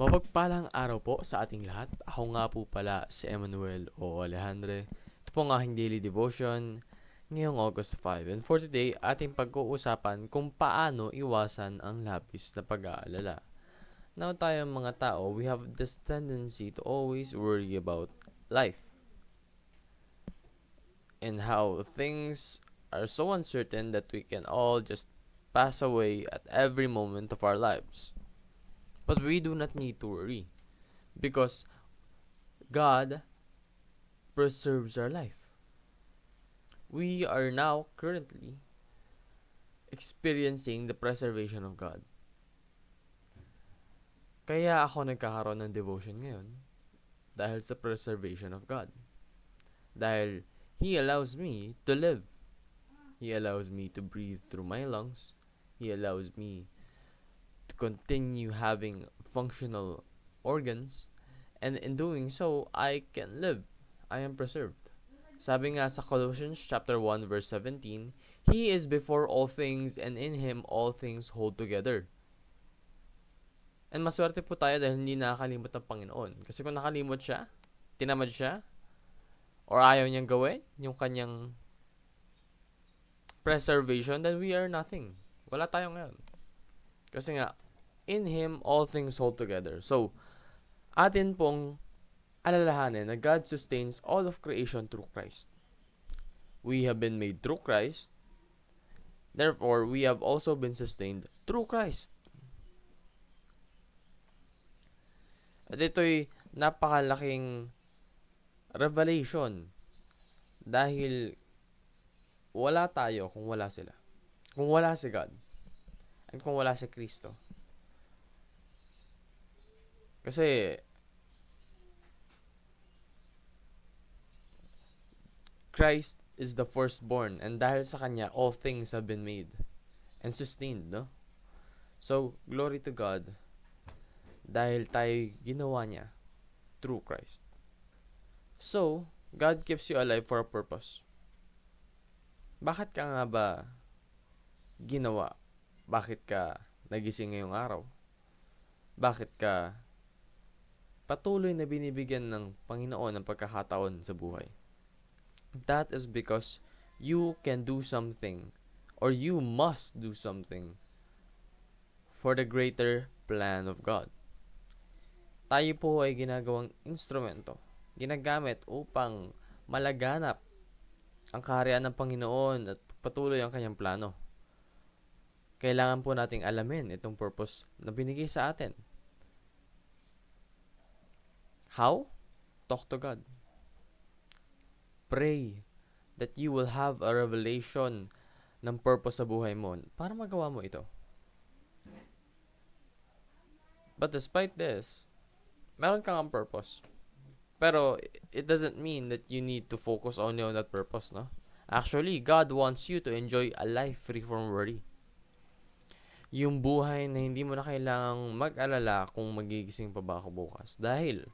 Mapagpalang araw po sa ating lahat. Ako nga po pala si Emmanuel o Alejandre. Ito po ang aking daily devotion ngayong August 5. And for today, ating pag-uusapan kung paano iwasan ang labis na pag-aalala. Now tayong mga tao, we have this tendency to always worry about life and how things are so uncertain that we can all just pass away at every moment of our lives. But we do not need to worry because God preserves our life. We are now currently experiencing the preservation of God. Kaya ako nagkakaroon ng devotion ngayon dahil sa preservation of God. Dahil He allows me to live. He allows me to breathe through my lungs. He allows me to continue having functional organs. And in doing so, I can live. I am preserved. Sabi nga sa Colossians chapter 1 verse 17, He is before all things and in Him all things hold together. And maswerte po tayo dahil hindi nakakalimot ng Panginoon. Kasi kung nakalimot siya, tinamad siya, or ayaw niyang gawin yung kanyang preservation, then we are nothing. Wala tayo ngayon. Kasi nga, in Him all things hold together. So, atin pong alalahanin na God sustains all of creation through Christ. We have been made through Christ. Therefore, we have also been sustained through Christ. At ito'y napakalaking revelation dahil wala tayo kung wala sila. Kung wala si God at kung wala si Kristo. Kasi Christ is the firstborn and dahil sa Kanya, all things have been made and sustained, no? So, glory to God dahil tayo ginawa niya through Christ. So, God keeps you alive for a purpose. Bakit ka nga ba ginawa? Bakit ka nagising ngayong araw? Bakit ka patuloy na binibigyan ng Panginoon ng pagkakataon sa buhay? That is because you can do something or you must do something for the greater plan of God. Tayo po ay ginagawang instrumento, ginagamit upang malaganap ang kaharian ng Panginoon at patuloy ang kanyang plano. Kailangan po nating alamin itong purpose na binigay sa atin. How? Talk to God. Pray that you will have a revelation ng purpose sa buhay mo para magawa mo ito. But despite this, meron kang ang purpose. Pero it doesn't mean that you need to focus only on that purpose, no? Actually, God wants you to enjoy a life free from worry. Yung buhay na hindi mo na kailangang mag-alala kung magigising pa ba ako bukas. Dahil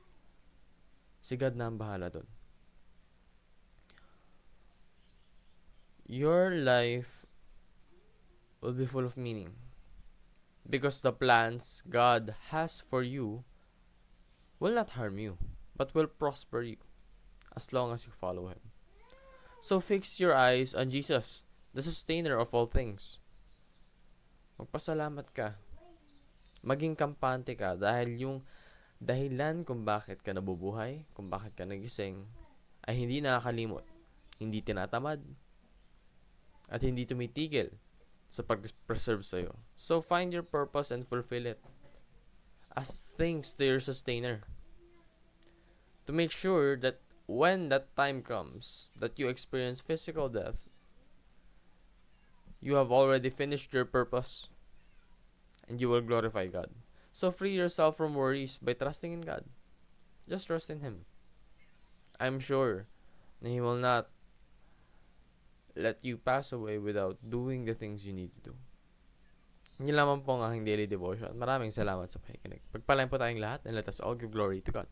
si God na ang bahala doon. Your life will be full of meaning. Because the plans God has for you will not harm you, but will prosper you as long as you follow Him. So fix your eyes on Jesus, the sustainer of all things. Magpasalamat ka. Maging kampante ka dahil yung dahilan kung bakit ka nabubuhay, kung bakit ka nagising, ay hindi nakakalimot, hindi tinatamad, at hindi tumitigil sa pag-preserve sa'yo. So find your purpose and fulfill it as thanks to your sustainer. To make sure that when that time comes that you experience physical death, you have already finished your purpose and you will glorify God. So free yourself from worries by trusting in God. Just trust in Him. I'm sure na He will not let you pass away without doing the things you need to do. Yun lamang po ang aking daily devotion. Maraming salamat sa pakikinig. Pagpalain po tayong lahat and let us all give glory to God.